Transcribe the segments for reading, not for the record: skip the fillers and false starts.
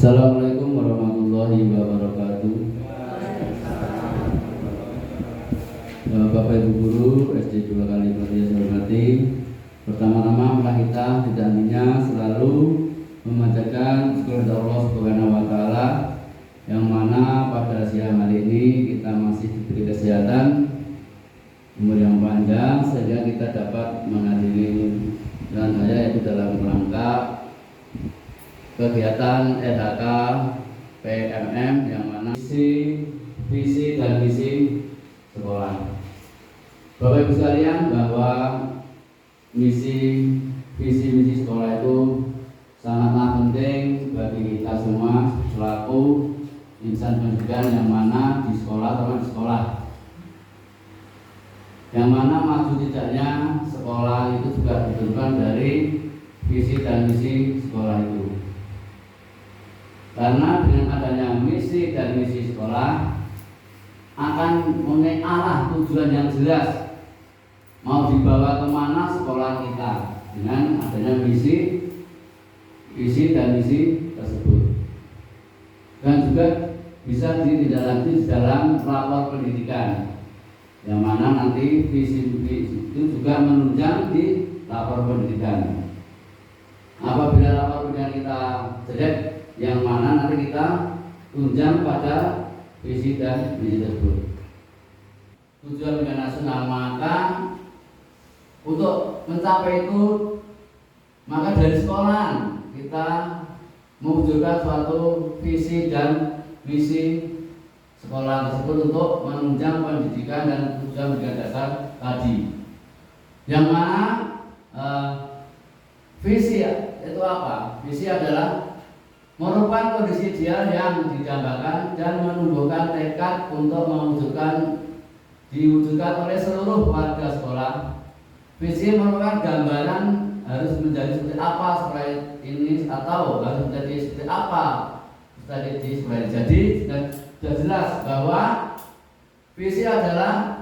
Assalamualaikum warahmatullahi wabarakatuh. Bapak Ibu Guru SD 2 Kalimati yang saya hormati, pertama-tama marilah kita tidak hanya selalu memanjatkan syukur Allah Subhanahu wa taala yang mana pada siang hari ini kita masih diberi kesehatan, umur yang panjang sehingga kita dapat menghadiri dengan saya yaitu dalam rangka kegiatan LHK PMM yang mana visi dan misi sekolah. Bapak Ibu sekalian, bahwa visi misi sekolah itu sangatlah penting bagi kita semua selaku insan pendidikan yang mana di sekolah atau di sekolah. Yang mana maju tidaknya sekolah itu juga ditentukan dari visi dan misi sekolah itu. Karena dengan adanya misi dan misi sekolah akan mempunyai arah tujuan yang jelas mau dibawa kemana sekolah kita dengan adanya visi dan misi tersebut, dan juga bisa ditindaklanjuti dalam rapor pendidikan yang mana nanti visi itu juga menunjang di rapor pendidikan. Apabila rapor pendidikan kita jelek, yang mana nanti kita tunjang pada visi dan misi tersebut. Tujuan pendidikan nasional, maka untuk mencapai itu maka dari sekolah kita mewujudkan suatu visi dan misi sekolah tersebut untuk menunjang pendidikan dan tujuan pendidikan dasar tadi. Yang mana visi itu apa? Visi adalah merupakan kondisi ideal yang didambakan dan menumbuhkan tekad untuk diwujudkan oleh seluruh warga sekolah. Visi merupakan gambaran harus menjadi seperti apa sekolah ini, atau harus menjadi seperti apa di sekolah ini. Jadi sudah jelas bahwa visi adalah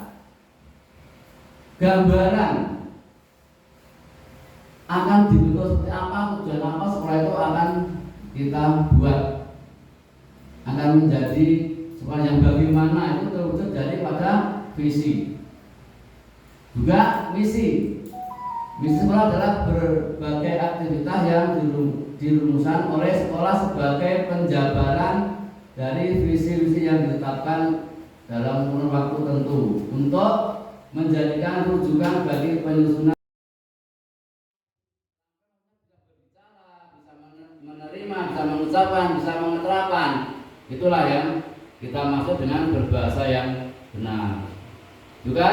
gambaran akan dibentuk seperti apa, tujuan apa sekolah itu akan kita buat, akan menjadi sekolah yang bagaimana itu terwujud daripada visi. Juga misi sekolah adalah berbagai aktivitas yang dirumuskan oleh sekolah sebagai penjabaran dari visi-visi yang ditetapkan dalam kurun waktu tertentu untuk menjadikan rujukan bagi penyusunan. Bisa mengucapkan, bisa mengeterapan. Itulah yang kita maksud dengan berbahasa yang benar. Juga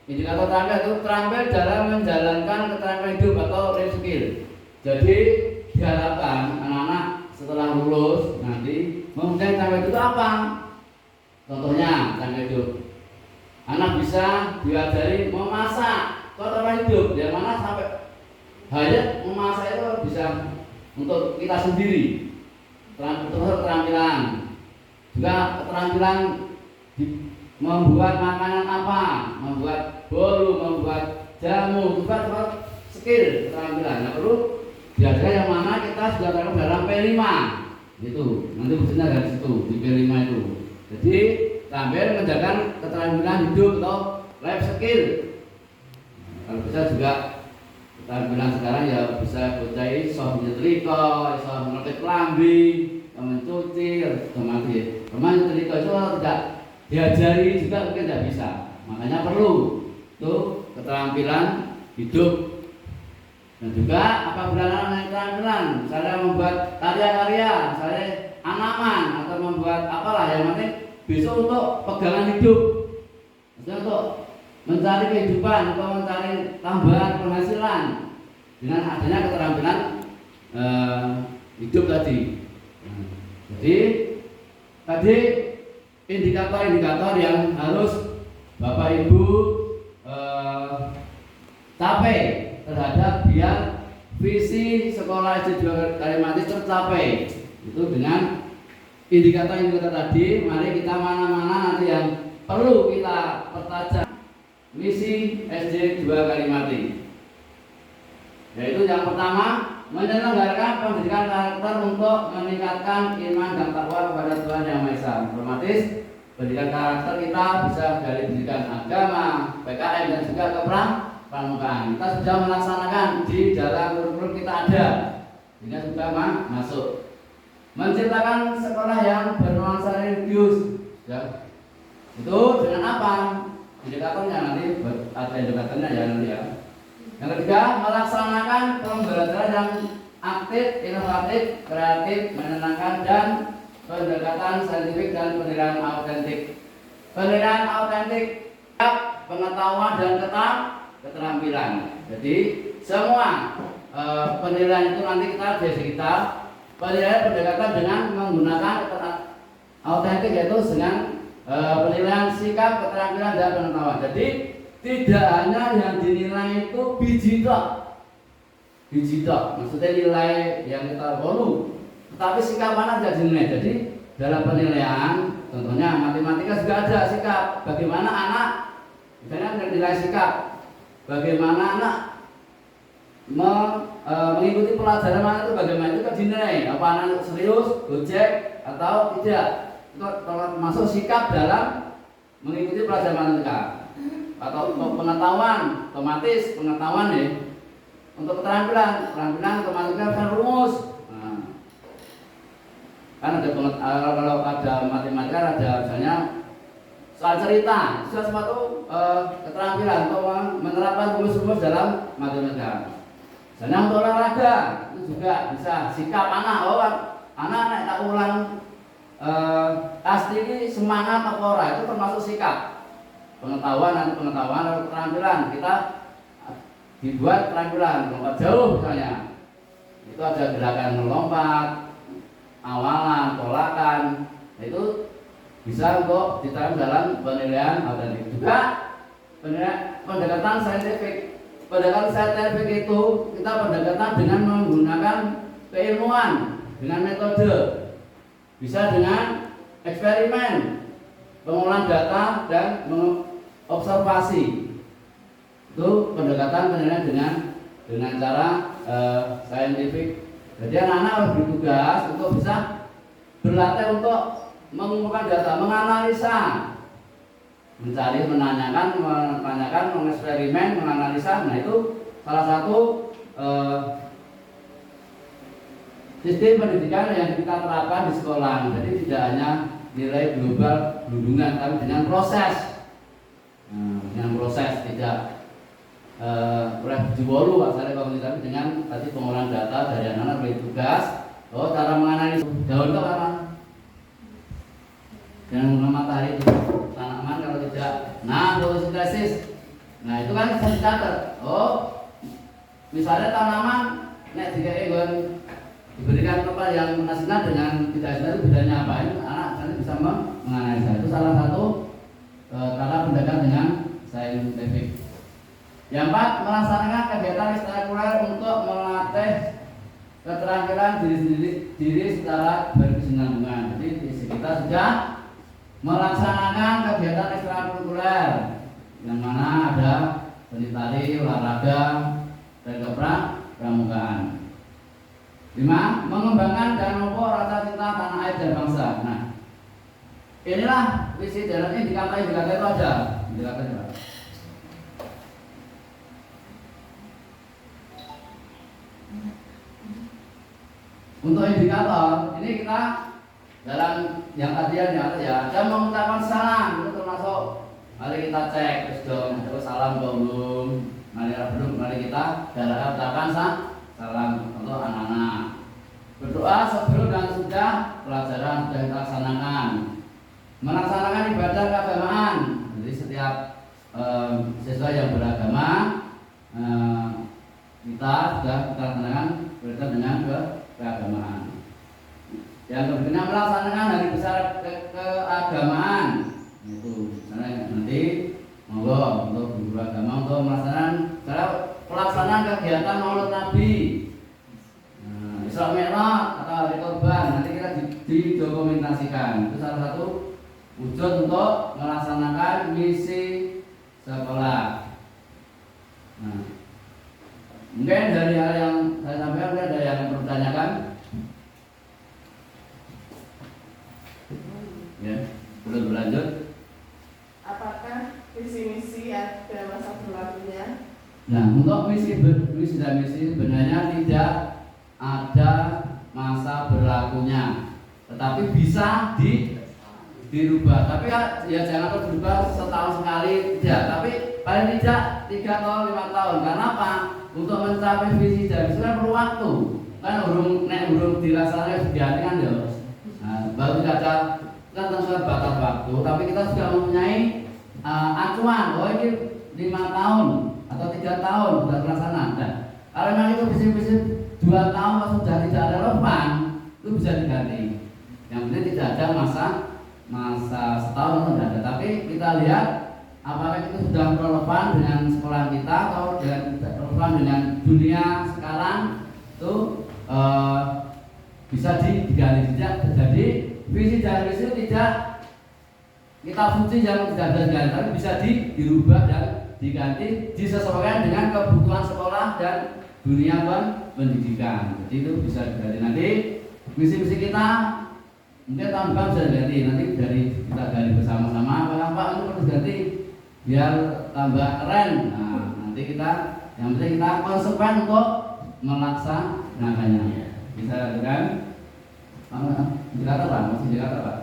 indikator terampil dalam menjalankan keterampilan hidup atau life skill. Jadi diharapkan anak-anak setelah lulus nanti mempunyai keterampilan itu apa? Contohnya keterampilan hidup, anak bisa diajari memasak, keterampilan hidup, yang mana sampai hanya memasak itu bisa untuk kita sendiri, keterampilan. Juga keterampilan membuat makanan apa, membuat bolu, membuat jamu, juga skill keterampilan. Nah, perlu diajarkan yang mana kita sudah tahu dalam P5 itu, nanti wujudnya dari situ di P5 itu. Jadi tampil menjaga keterampilan hidup atau life skill. Kalau bisa juga keterampilan sekarang ya bisa bocah iso nyetrika, iso ngetik klambi, mencuci, nyetrika itu tidak diajari juga mungkin tidak bisa. Makanya perlu itu keterampilan hidup. Dan juga apabila anak keterampilan, misalnya membuat karya-karya, misalnya anaman atau membuat apalah yang penting besok untuk pegangan hidup, maksudnya untuk mencari kehidupan atau mencari tambahan penghasilan dengan adanya keterampilan hidup tadi. Jadi tadi indikator-indikator yang harus Bapak Ibu capai terhadap biar visi sekolah SD 2 Kalimati tercapai itu dengan indikator-indikator tadi. Mari kita mana-mana nanti yang perlu kita pertajam misi SD 2 Kalimati, yaitu yang pertama menyelenggarakan pendidikan karakter untuk meningkatkan iman dan takwa kepada Tuhan Yang Maha Esa. Otomatis pendidikan karakter kita bisa dari pendidikan agama, PKN dan juga kepramukaan. Kita sudah melaksanakan di dalam kurikulum kita ada, sehingga sudah masuk. Menciptakan sekolah yang bernuansa religius, ya. Itu dengan apa? Indikatornya nanti ada indikatornya ya nanti ya. Yang ketiga, melaksanakan pembelajaran yang aktif, inovatif, kreatif, menyenangkan dan pendekatan saintifik dan penilaian autentik. Penilaian autentik, pengetahuan dan keterampilan. Jadi semua penilaian itu nanti kita biasa kita penilaian pendekatan dengan menggunakan autentik, yaitu dengan penilaian sikap, keterampilan dan pengetahuan. Jadi tidak hanya yang dinilai itu biji tok, maksudnya nilai yang kita perlu, tetapi sikap mana tidak dinilai. Jadi dalam penilaian, contohnya matematika juga ada sikap. Bagaimana anak, misalnya nilai sikap, bagaimana anak mengikuti pelajaran mana itu, bagaimana itu kan dinilai. Apa anak serius, gojek atau tidak, itu termasuk sikap dalam mengikuti pelajaran matematika. Atau pengetahuan, otomatis pengetahuan ya. Untuk keterampilan otomatis kan rumus. Nah, kan ada kalau ada matematika ada misalnya soal cerita, itu suatu keterampilan untuk menerapkan rumus-rumus dalam matematika. Misalnya untuk olahraga itu juga bisa sikap anak, anak tak ulang pasti ini semangat apa ora, itu termasuk sikap. Pengetahuan atau keterampilan kita dibuat keterampilan melompat jauh misalnya, itu ada gerakan melompat, awalan, tolakan, itu bisa untuk diterapkan dalam penilaian autentik. Juga pendekatan saintifik. Pendekatan saintifik itu kita pendekatan dengan menggunakan keilmuan, dengan metode, bisa dengan eksperimen, pengolahan data dan observasi. Itu pendekatan penilaian dengan cara saintifik. Jadi anak-anak harus bertugas untuk bisa berlatih untuk mengumpulkan data, menganalisa, mencari, menanyakan, mengeksperimen, menganalisa. Nah itu salah satu sistem pendidikan yang kita terapkan di sekolah. Jadi tidak hanya nilai global dudungan, tapi dengan proses. Dengan proses tidak oleh jebolu asalnya kalau tapi dengan tadi pengolahan data dari anak-anak beri tugas. Cara menganalisis daun itu apa? Dengan menggunakan matahari itu tanaman kalau tidak. Nah, fotosintesis. Nah itu kan bisa dicatat. Misalnya tanaman nek diberikan tempat yang menasihat dengan tidak itu bedanya apa? Ini anak nanti bisa menganalisa. Itu salah satu cara pendekatan dengan saintifik. Yang 4, melaksanakan kegiatan ekstrakurikuler untuk melatih keterampilan diri secara berkesinambungan. Jadi kita sudah melaksanakan kegiatan ekstrakurikuler yang mana ada seni tari, olahraga, dan kepramukaan. 5, mengembangkan dan memupuk rasa cinta tanah air dan bangsa. Nah, inilah visi dan indikator itu ada. Indikator. Untuk indikator ini kita dalam yang tadi ada ya, dan mengucapkan salam itu termasuk. Mari kita cek terus salam belum, mari kita dalam ucapan salam untuk anak-anak. Berdoa sebelum dan sudah pelajaran sudah kita laksanakan. Melaksanakan ibadah keagamaan. Jadi setiap siswa yang beragama kita sudah laksanakan berkaitan dengan keagamaan. Yang berikutnya melaksanakan hari besar keagamaan. Itu misalnya nanti monggo untuk guru agama untuk melaksanakan pelaksanaan kegiatan Maulid Nabi, Isra Mi'raj atau hari Kurban, nanti kita didokumentasikan. Itu salah satu wujud untuk melaksanakan misi sekolah. Nah, mungkin dari hal yang saya sampaikan ada yang lanjut. Apakah visi misi ada masa berlakunya? Nah, untuk visi dan misi sebenarnya tidak ada masa berlakunya, tetapi bisa dirubah. Tapi ya jangan berubah setahun sekali, tidak. Tapi paling tidak 3 atau 5 tahun. Karena apa? Untuk mencapai visi dan misi kan perlu waktu. Kan urung dirasanya diganti kan ya. Nah, baru tidak ada kan tentu batas waktu. Tapi kita sudah mempunyai acuan. Oh ini 5 tahun atau 3 tahun sudah terlaksana. Nah, kalau memang itu visi-visi 2 tahun sudah tidak relevan, itu bisa diganti. Yang penting tidak ada masa setahun tidak ada. Tapi kita lihat apakah itu sudah relevan dengan sekolah kita atau relevan dengan dunia sekarang, itu bisa diganti. Jadi visi dan misi tidak kita fungsi yang tidak bisa diganti, tapi bisa dirubah dan diganti disesuaikan dengan kebutuhan sekolah dan dunia pendidikan. Jadi itu bisa diganti. Nanti misi-misi kita mungkin tahun depan bisa diganti. Nanti dari kita gali bersama-sama apa itu perlu diganti biar tambah keren. Nah, nanti kita yang penting kita konsekuen untuk melaksanakannya. Bisa kan? Jakarta Pak, masih Jakarta Pak.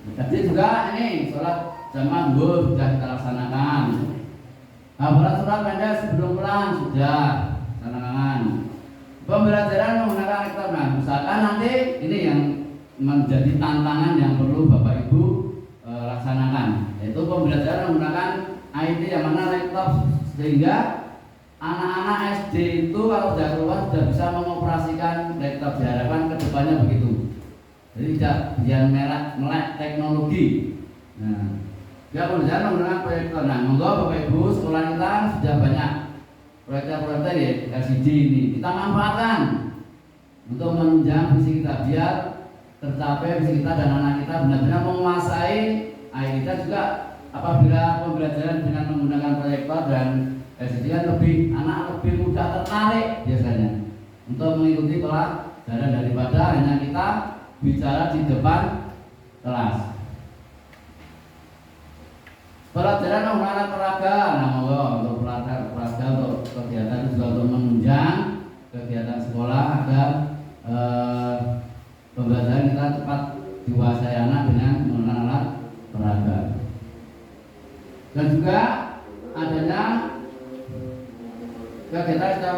Jadi juga ini sholat jamaah zuhur sudah kita laksanakan. Hafalan surat pendek sebelum pulang sudah laksanakan. Pembelajaran menggunakan kitab. Nah, misalkan nanti ini yang menjadi tantangan yang perlu Bapak Ibu laksanakan, yaitu pembelajaran menggunakan IT yang mana laptop, sehingga anak-anak SD itu kalau sudah keluar sudah bisa mengoperasikan laptop. Diharapkan kedepannya begitu. Jadi tidak biar melek teknologi. Nah, ya pembelajaran menggunakan proyektor. Nah, monggo Bapak Ibu sekolah kita sudah banyak proyektor ya LCD ini kita manfaatkan untuk menunjang visi kita biar tercapai visi kita dan anak kita benar-benar menguasai IT. Kita juga apabila pembelajaran dengan menggunakan proyektor dan LCD kan anak lebih mudah tertarik biasanya untuk mengikuti pelajaran daripada hanya kita bicara di depan kelas. Pelajaran menggunakan peraga, nah untuk peraga untuk kegiatan juga untuk menunjang kegiatan sekolah agar pembelajaran kita cepat dikuasai anak dengan menggunakan alat peraga. Dan juga adanya kegiatan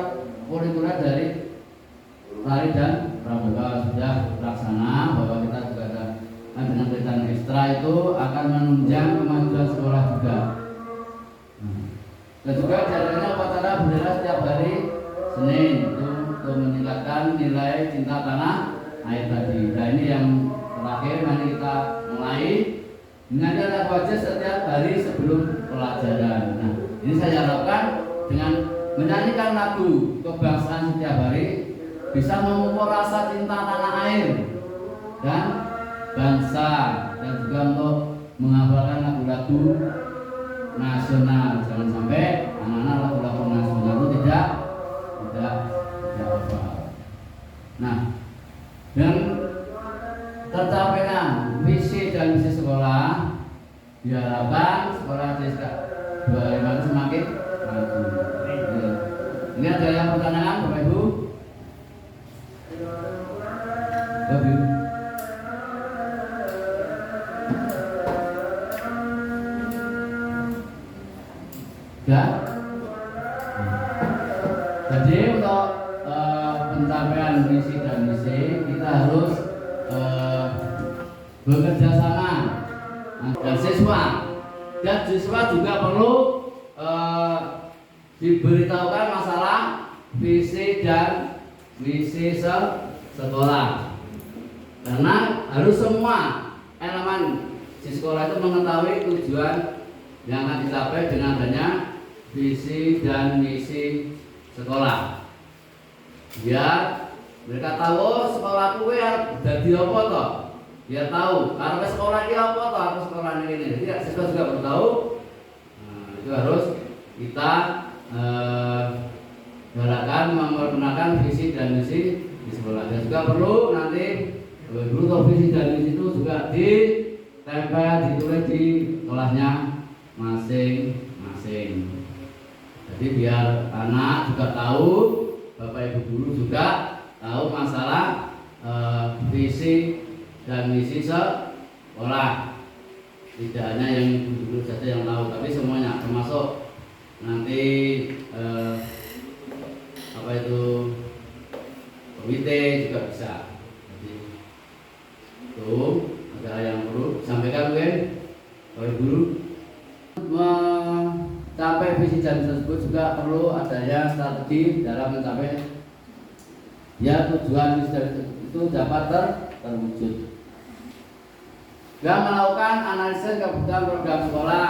kurikuler dari lari dan pramuka sudah terlaksana, bahwa kita juga ada dengan kegiatan ekstra itu akan menunjang kemajuan sekolah juga. Dan juga diadakannya upacara bendera setiap hari Senin itu untuk meningkatkan nilai cinta tanah air tadi. Nah ini yang terakhir, mari kita mulai dengan lagu wajib setiap hari sebelum pelajaran. Nah ini saya harapkan dengan menyanyikan lagu kebangsaan setiap hari bisa memupuk rasa cinta tanah air dan bangsa, dan juga untuk menghafalkan lagu-lagu nasional. Jangan sampai anak-anak lagu-lagu nasional itu tidak hafal. Nah, dan tercapainya visi dan misi sekolah diharapkan sekolah desa 25 semakin maju. Ini ada yang pertanyaan Bapak Ibu? Bapak Ibu? Ya. Jadi untuk pencapaian visi dan misi kita harus bekerja sama dan siswa juga perlu diberitahukan masalah visi dan misi sekolah, karena harus semua elemen di sekolah itu mengetahui tujuan yang akan dicapai dengan adanya visi dan misi sekolah. Biar mereka tahu sekolah kuwi dadi apa toh. Biar tahu karena sekolah ini apa toh, aku sekolah ini. Jadi siswa juga perlu tahu. Nah, itu harus kita galakan menggunakan visi dan misi di sekolah. Dan juga perlu nanti guru visi dan misi itu juga di tempel ditulis di sekolahnya masing-masing. Jadi biar anak juga tahu, Bapak Ibu guru juga tahu masalah visi dan misi sekolah. Tidak hanya yang guru saja yang tahu, tapi semuanya, termasuk nanti komite juga bisa. Jadi itu ada yang perlu disampaikan mungkin Bapak Guru. Mencapai visi dan tersebut juga perlu adanya strategi dalam mencapai tujuan visi itu dapat terwujud. Dan melakukan analisis kebutuhan program sekolah,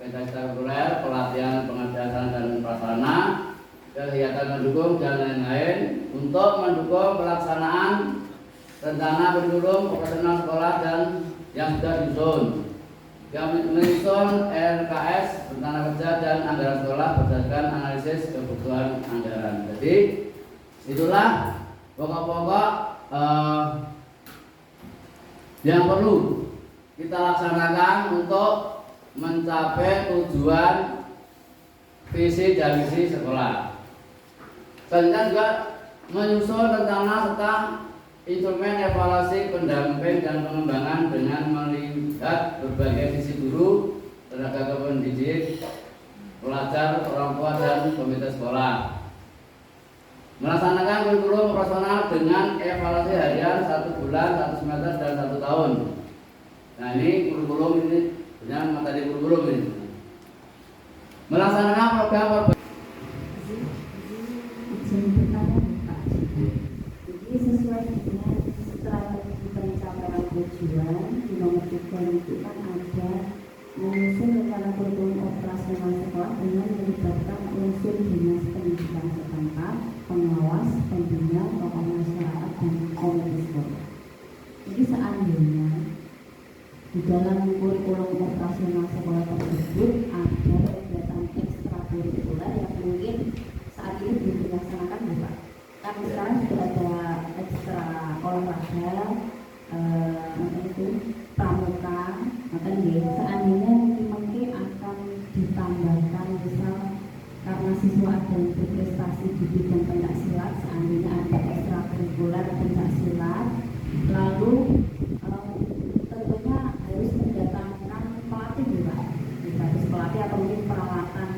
ekstrakurikuler, pelatihan, pengajaran dan prasarana, kegiatan mendukung dan lain-lain untuk mendukung pelaksanaan rencana kurikulum operasional sekolah dan yang sudah disusun. Yang menyusun RKS, rencana kerja dan anggaran sekolah berdasarkan analisis kebutuhan anggaran. Jadi itulah pokok-pokok yang perlu kita laksanakan untuk mencapai tujuan visi dan misi sekolah. Selanjutnya juga menyusun rencana serta instrumen evaluasi, pendamping dan pengembangan dengan melihat berbagai sisi guru, tenaga pendidik, pelajar, orang tua dan komite sekolah. Melaksanakan kurikulum operasional dengan evaluasi harian 1 bulan, 1 semester dan 1 tahun. Nah ini kurikulum ini sebenarnya materi kurikulum ini. Melaksanakan program Jadi sesuai dengan strategi pencapaian tujuan di nomor 3 itu kan ada menyusun rencana kurikulum operasional sekolah dengan melibatkan unsur dinas pendidikan setempat, pengawas, pembina, tokoh masyarakat dan komite sekolah. Jadi seandainya di dalam kurikulum operasional sekolah tersebut ada kegiatan ekstrakurikuler yang mungkin saat ini belum dilaksanakan, Bapak. Kan sekarang sudah ada ekstra olahraga, itu pramuka, seandainya mungkin akan ditambahkan misal karena siswa ada yang berprestasi di bidang pencaksilat, seandainya ada ekstrakurikuler pencaksilat, lalu tentunya harus mendatangkan pelatih juga, harus pelatih atau mungkin peralatan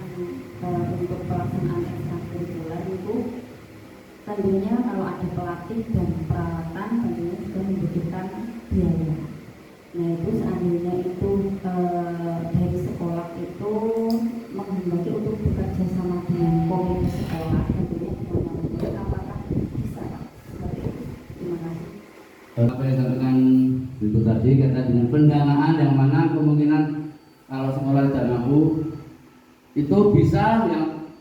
untuk pelaksanaan ekstrakurikuler itu. Tentunya kalau ada pelatih dan peralatan tentunya juga membutuhkan biaya. Nah itu seandainya itu dari sekolah itu menghendaki untuk bekerja sama dengan komite sekolah, tentunya dengan apakah bisa, Pak? Seperti itu. Terima kasih. Apa yang disampaikan itu tadi kata dengan pendanaan yang mana kemungkinan kalau sekolah tidak mampu itu bisa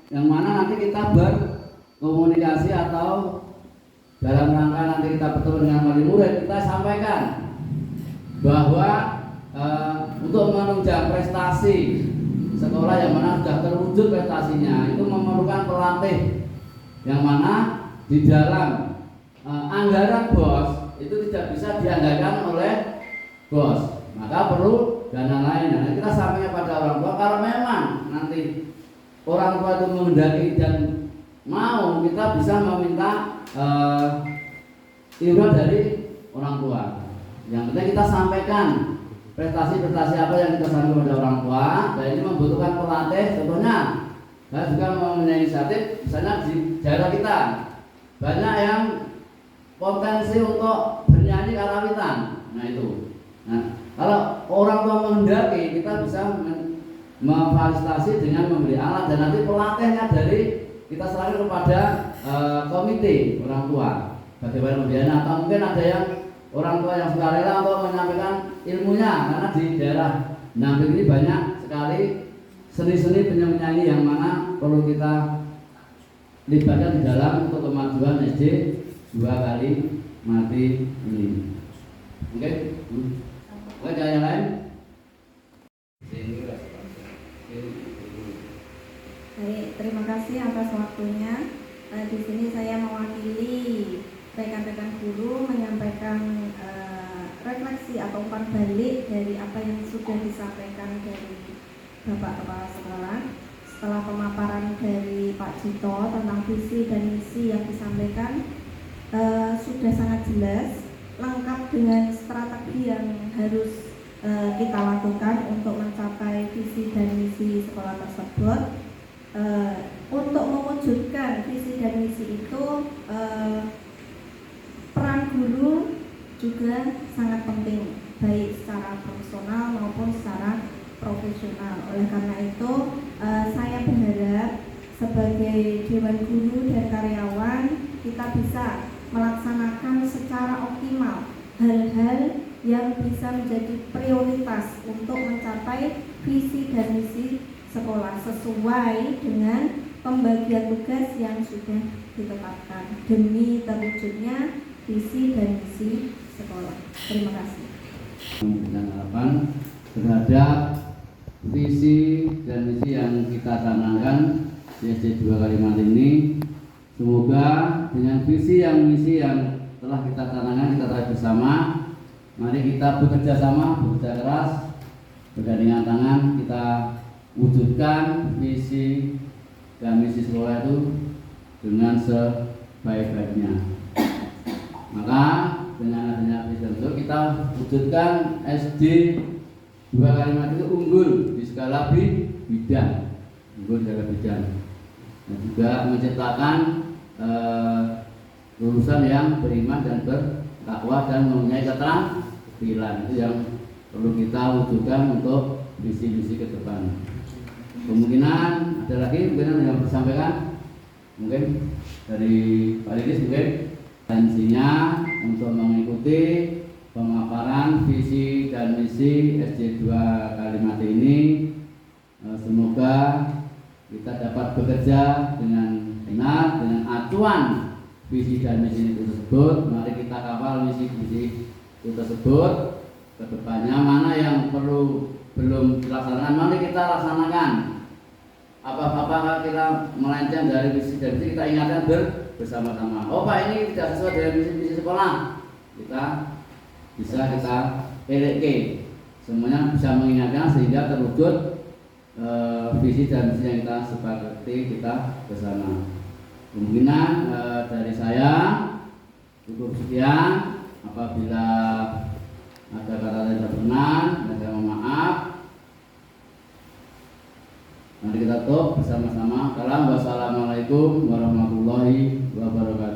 yang mana nanti kita berkomunikasi atau dalam rangka nanti kita bertemu dengan wali murid kita sampaikan bahwa untuk menunjang prestasi sekolah yang mana sudah terwujud prestasinya itu memerlukan pelatih yang mana di dalam anggaran BOS itu tidak bisa dianggarkan oleh BOS, maka perlu dana lain. Nah, kita sampaikan pada orang tua kalau memang nanti orang tua itu menghendaki dan mau, kita bisa meminta iuran dari orang tua. Yang penting kita sampaikan prestasi-prestasi apa yang kita sampaikan kepada orang tua, dan ini membutuhkan pelatih. Contohnya, saya juga mempunyai inisiatif, misalnya di daerah kita banyak yang potensi untuk bernyanyi karawitan. Nah itu. Nah, kalau orang tua menghendaki, kita bisa memfasilitasi dengan memberi alat dan nanti pelatihnya dari kita serahkan kepada komite orang tua bagaimana membiayai, atau mungkin ada yang orang tua yang sukarela untuk menyampaikan ilmunya, karena di daerah Nampik ini banyak sekali seni-seni penyanyi yang mana perlu kita libatkan di dalam untuk kemajuan SD 2 kali mati ini. Oke, ada yang lain? Baik, terima kasih atas waktunya. Di sini saya mewakili rekan-rekan guru menyampaikan refleksi atau umpan balik dari apa yang sudah disampaikan dari Bapak Kepala Sekolah. Setelah pemaparan dari Pak Cito tentang visi dan misi yang disampaikan sudah sangat jelas, lengkap dengan strategi yang harus kita lakukan untuk mencapai visi dan misi sekolah tersebut. Untuk mewujudkan visi dan misi itu, peran guru juga sangat penting, baik secara profesional maupun secara profesional. Oleh karena itu, saya berharap sebagai Dewan Guru dan karyawan kita bisa melaksanakan secara optimal hal-hal yang bisa menjadi prioritas untuk mencapai visi dan misi sekolah sesuai dengan pembagian tugas yang sudah ditetapkan demi terwujudnya visi dan misi sekolah. Terima kasih. Dengan harapan terhadap visi dan misi yang kita canangkan di SD 2 Kalimat ini, semoga dengan visi yang misi yang telah kita canangkan, kita tahu bersama, mari kita bekerja sama, bekerja keras, bergandengan tangan, kita wujudkan visi dan misi sekolah itu dengan sebaik-baiknya. Maka dengan adanya visi itu kita wujudkan SD 2 Kalimat itu unggul di skala bidang, unggul di skala bidang, dan juga menciptakan lulusan yang beriman dan bertakwa dan mempunyai keterampilan. Itu yang perlu kita wujudkan untuk visi-visi ke depan. Kemungkinan ada lagi mungkin yang disampaikan, mungkin dari Pak Lidis mungkin tensinya untuk mengikuti pemaparan visi dan misi SD 2 Kalimat ini. Semoga kita dapat bekerja dengan benar dengan acuan visi dan misi itu tersebut. Mari kita kawal misi-misi itu tersebut. Kedepannya mana yang belum dilaksanakan, mari kita laksanakan. Apa-apa kita melenceng dari visi dan misi, kita ingatkan bersama-sama. Oh Pak, ini tidak sesuai dengan misi sekolah. Kita eleke, semuanya bisa mengingatkan sehingga terwujud visi dan misi yang kita sepakati kita bersama. Kemungkinan dari saya cukup sekian. Apabila ada kata yang tidak berkenan, saya mohon maaf. Mari kita tutup bersama-sama. Wassalamualaikum warahmatullahi wabarakatuh.